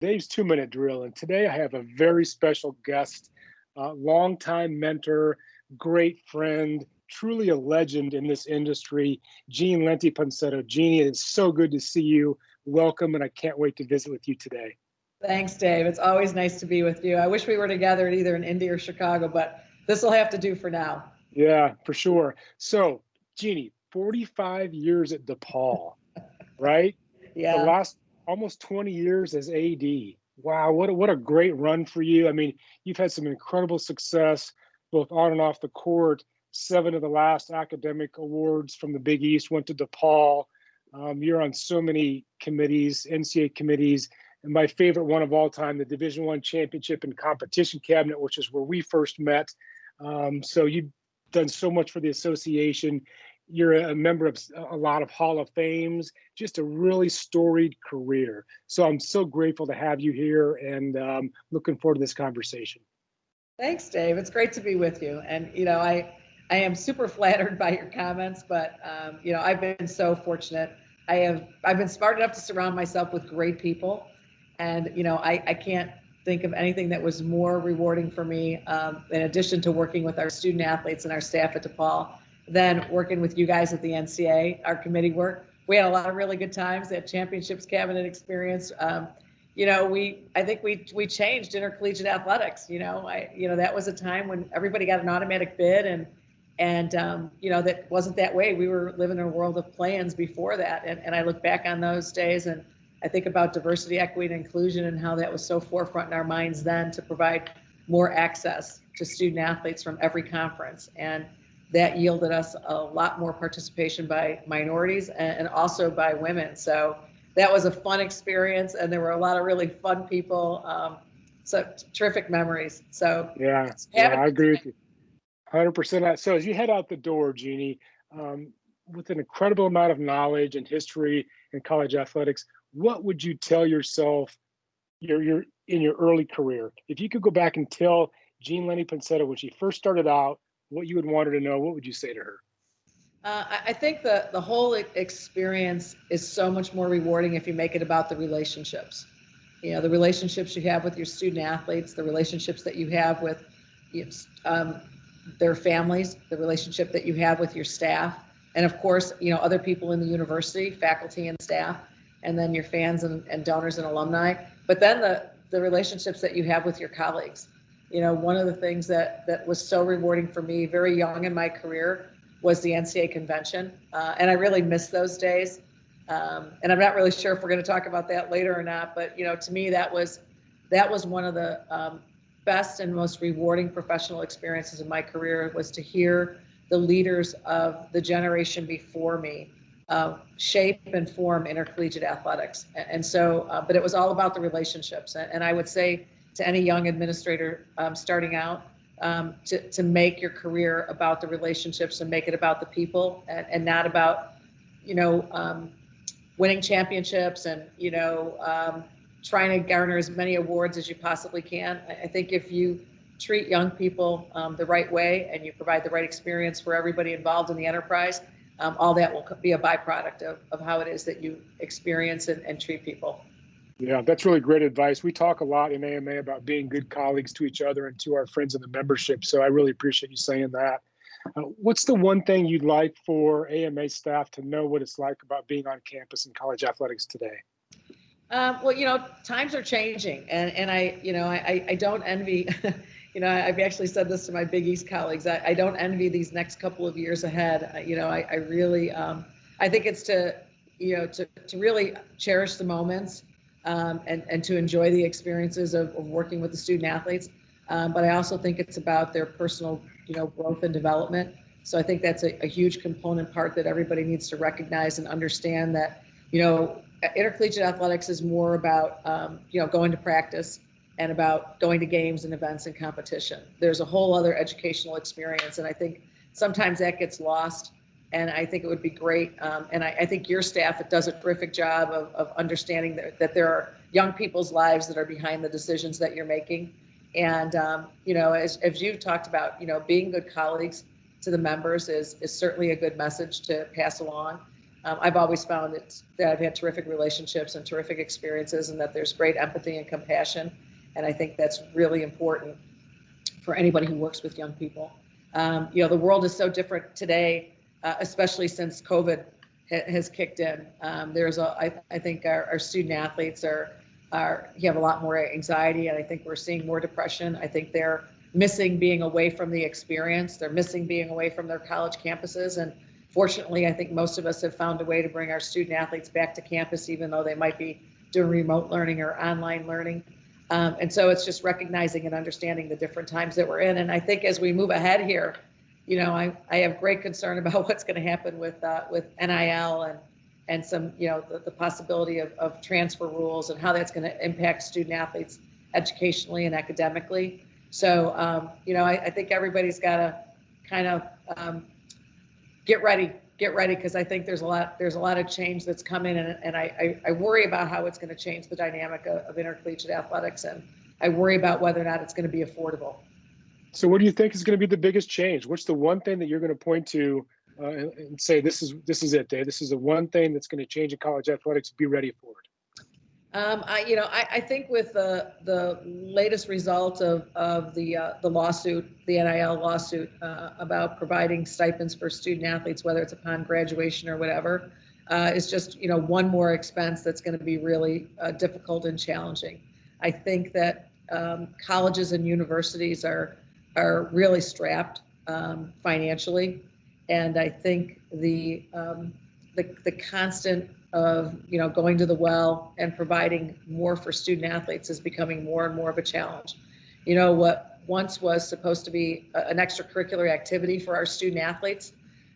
Dave's 2 Minute Drill. And today I have a very special guest, longtime mentor, great friend, truly a legend in this industry, Gene Lenti Ponsetto. Jeannie, it's so good to see you. Welcome, and I can't wait to visit with you today. Thanks, Dave. It's always nice to be with you. I wish we were together either in Indy or Chicago, but this will have to do for now. Yeah, for sure. So, Jeannie, 45 years at DePaul, right? The Yeah. last almost 20 years as AD. Wow, what a great run for you. I mean, you've had some incredible success both on and off the court. Seven of the last academic awards from the Big East went to DePaul. You're on so many committees, NCAA committees, and my favorite one of all time, the Division One championship and competition cabinet, which is where we first met. So you've done so much for the association. You're a member of a lot of Hall of Fames, just a really storied career. So I'm so grateful to have you here and looking forward to this conversation. Thanks, Dave. It's great to be with you. And, I am super flattered by your comments, but, I've been so fortunate. I've been smart enough to surround myself with great people. And, I can't think of anything that was more rewarding for me, in addition to working with our student athletes and our staff at DePaul, than working with you guys at the NCAA, our committee work. We had a lot of really good times, that championships cabinet experience. I think we changed intercollegiate athletics. That was a time when everybody got an automatic bid, and that wasn't that way. We were living in a world of plans before that, and I look back on those days, and I think about diversity, equity, and inclusion, and how that was so forefront in our minds then to provide more access to student athletes from every conference, and that yielded us a lot more participation by minorities and also by women. So that was a fun experience, and there were a lot of really fun people. So terrific memories. So Yeah, having I agree with you 100%. So as you head out the door, Jeannie, um, with an incredible amount of knowledge and history in college athletics, what would you tell yourself your in your early career? If you could go back and tell Jean Lenny Ponsetto when she first started out what you would want her to know, what would you say to her? I think the whole experience is so much more rewarding if you make it about the relationships. The relationships you have with your student athletes, the relationships that you have with you know, um, their families, the relationship that you have with your staff, and of course, other people in the university, faculty and staff, and then your fans and donors and alumni. But then the relationships that you have with your colleagues. One of the things that was so rewarding for me, very young in my career, was the NCAA convention, and I really miss those days. And I'm not really sure if we're going to talk about that later or not, but to me that was one of the best and most rewarding professional experiences in my career, was to hear the leaders of the generation before me shape and form intercollegiate athletics. But it was all about the relationships. And I would say to any young administrator starting out, to make your career about the relationships and make it about the people, and not about, you know, um, winning championships and, trying to garner as many awards as you possibly can. I think if you treat young people the right way, and you provide the right experience for everybody involved in the enterprise, all that will be a byproduct of how it is that you experience and treat people. Yeah, that's really great advice. We talk a lot in AMA about being good colleagues to each other and to our friends in the membership. So I really appreciate you saying that. What's the one thing you'd like for AMA staff to know what it's like about being on campus in college athletics today? Well, times are changing, and I don't envy. I've actually said this to my Big East colleagues. I don't envy these next couple of years ahead. I really, I think it's to really cherish the moments, and to enjoy the experiences of working with the student athletes. But I also think it's about their personal, growth and development. So I think that's a huge component part that everybody needs to recognize and understand, that, intercollegiate athletics is more about, going to practice and about going to games and events and competition. There's a whole other educational experience, and I think sometimes that gets lost. And I think it would be great, and I think your staff, it does a terrific job of understanding that there are young people's lives that are behind the decisions that you're making. And as you've talked about, being good colleagues to the members is certainly a good message to pass along. I've always found that I've had terrific relationships and terrific experiences, and that there's great empathy and compassion. And I think that's really important for anybody who works with young people. The world is so different today, especially since COVID has kicked in. I think our student athletes have a lot more anxiety, and I think we're seeing more depression. I think they're missing being away from the experience. They're missing being away from their college campuses. And fortunately, I think most of us have found a way to bring our student athletes back to campus, even though they might be doing remote learning or online learning. And so it's just recognizing and understanding the different times that we're in. And I think as we move ahead here, I have great concern about what's going to happen with NIL and some, the possibility of transfer rules and how that's going to impact student athletes educationally and academically. So, I think everybody's got to kind of get ready because I think there's a lot of change that's coming, and I worry about how it's going to change the dynamic of intercollegiate athletics, and I worry about whether or not it's going to be affordable. So what do you think is going to be the biggest change? What's the one thing that you're going to point to and say, this is it, Dave? This is the one thing that's going to change in college athletics. Be ready for it. I think with the latest result of the lawsuit, the NIL lawsuit about providing stipends for student athletes, whether it's upon graduation or whatever, is just one more expense that's going to be really difficult and challenging. I think that colleges and universities are really strapped financially, and I think the constant of going to the well and providing more for student athletes is becoming more and more of a challenge. What once was supposed to be an extracurricular activity for our student athletes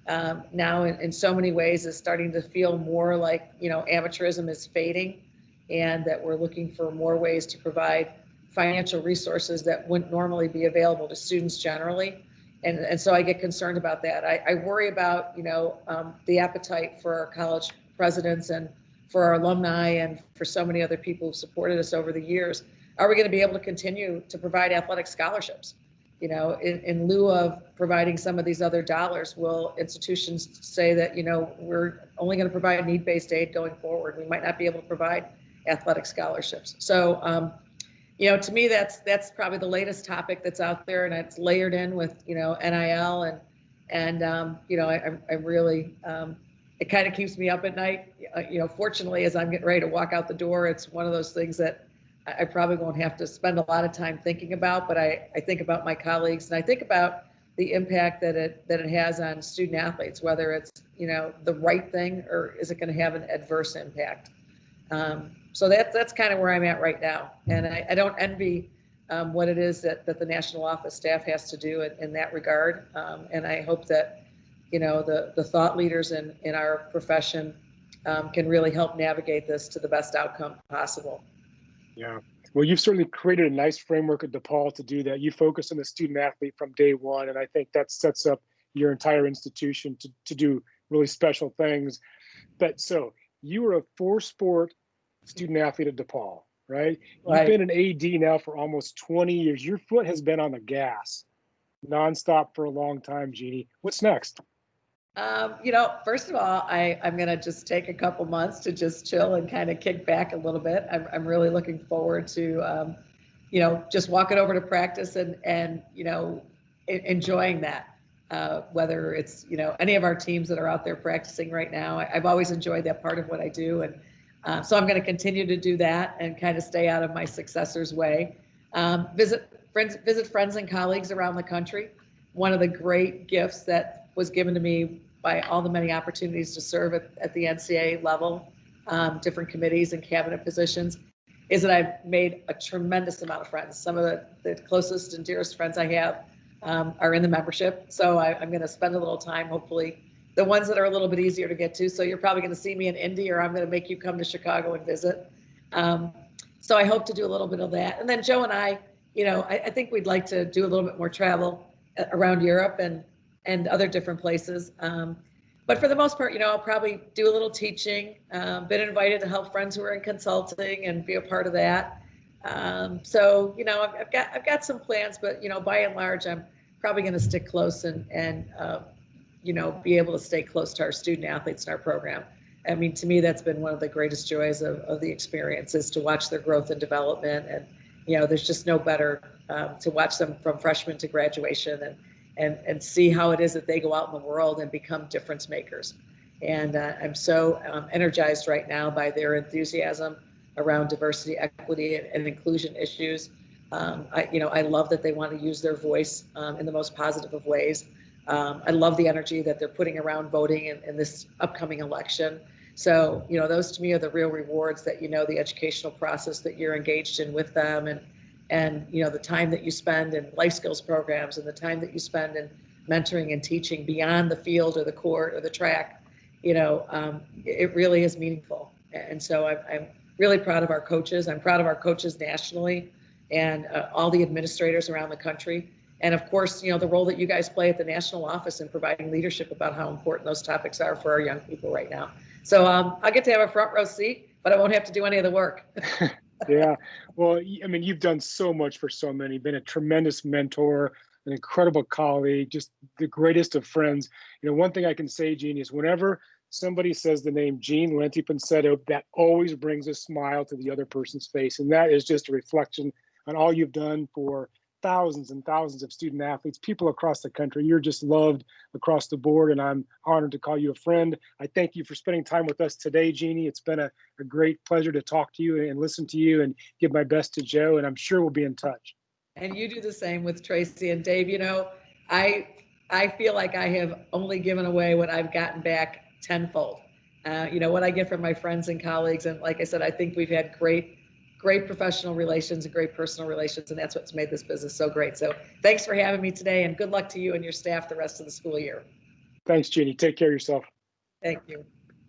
now in so many ways is starting to feel more like amateurism is fading, and that we're looking for more ways to provide financial resources that wouldn't normally be available to students generally. And so I get concerned about that. I worry about the appetite for our college presidents and for our alumni and for so many other people who've supported us over the years. Are we going to be able to continue to provide athletic scholarships? In lieu of providing some of these other dollars, will institutions say that we're only going to provide need-based aid going forward? We might not be able to provide athletic scholarships. So to me, that's probably the latest topic that's out there, and it's layered in with NIL and I really it kind of keeps me up at night. Fortunately, as I'm getting ready to walk out the door, it's one of those things that I probably won't have to spend a lot of time thinking about. But I think about my colleagues, and I think about the impact that it has on student athletes, whether it's the right thing or is it going to have an adverse impact. So that's kind of where I'm at right now, and I don't envy what it is that the national office staff has to do in that regard, and I hope that the thought leaders in our profession can really help navigate this to the best outcome possible. Yeah. Well, you've certainly created a nice framework at DePaul to do that. You focus on the student athlete from day one, and I think that sets up your entire institution to do really special things. But so you were a four-sport student athlete at DePaul, right? You've been an AD now for almost 20 years. Your foot has been on the gas nonstop for a long time, Jeannie. What's next? First of all, I'm going to just take a couple months to just chill and kind of kick back a little bit. I'm really looking forward to, just walking over to practice and enjoying that. Whether it's, any of our teams that are out there practicing right now, I've always enjoyed that part of what I do. And so I'm going to continue to do that and kind of stay out of my successor's way. Visit friends and colleagues around the country. One of the great gifts that was given to me by all the many opportunities to serve at the NCAA level, different committees and cabinet positions, is that I've made a tremendous amount of friends. Some of the closest and dearest friends I have are in the membership. So I'm going to spend a little time, hopefully, the ones that are a little bit easier to get to. So you're probably going to see me in Indy, or I'm going to make you come to Chicago and visit. So I hope to do a little bit of that. And then Joe and I think we'd like to do a little bit more travel around Europe and other different places. But for the most part, I'll probably do a little teaching. Been invited to help friends who are in consulting and be a part of that. So I've got some plans, but by and large, I'm probably going to stick close and be able to stay close to our student athletes in our program. I mean, to me, that's been one of the greatest joys of the experience, is to watch their growth and development. And, there's just no better to watch them from freshman to graduation, and see how it is that they go out in the world and become difference makers. And I'm so energized right now by their enthusiasm around diversity, equity, and inclusion issues. I love that they want to use their voice in the most positive of ways. I love the energy that they're putting around voting in this upcoming election. So, those to me are the real rewards, that, the educational process that you're engaged in with them, and the time that you spend in life skills programs, and the time that you spend in mentoring and teaching beyond the field or the court or the track. It really is meaningful. And so I'm really proud of our coaches. I'm proud of our coaches nationally, and all the administrators around the country. And of course, the role that you guys play at the national office in providing leadership about how important those topics are for our young people right now. So I'll get to have a front row seat, but I won't have to do any of the work. Yeah. Well, I mean, you've done so much for so many, been a tremendous mentor, an incredible colleague, just the greatest of friends. One thing I can say, Gene, is whenever somebody says the name Gene Lenti Ponsetto, that always brings a smile to the other person's face. And that is just a reflection on all you've done for thousands and thousands of student athletes, people across the country. You're just loved across the board, and I'm honored to call you a friend. I thank you for spending time with us today, Jeannie. It's been a great pleasure to talk to you and listen to you and give my best to Joe, and I'm sure we'll be in touch. And you do the same with Tracy and Dave. I I feel like I have only given away what I've gotten back tenfold. What I get from my friends and colleagues, and like I said, I think we've had great professional relations and great personal relations, and that's what's made this business so great. So thanks for having me today, and good luck to you and your staff the rest of the school year. Thanks, Jeannie. Take care of yourself. Thank you.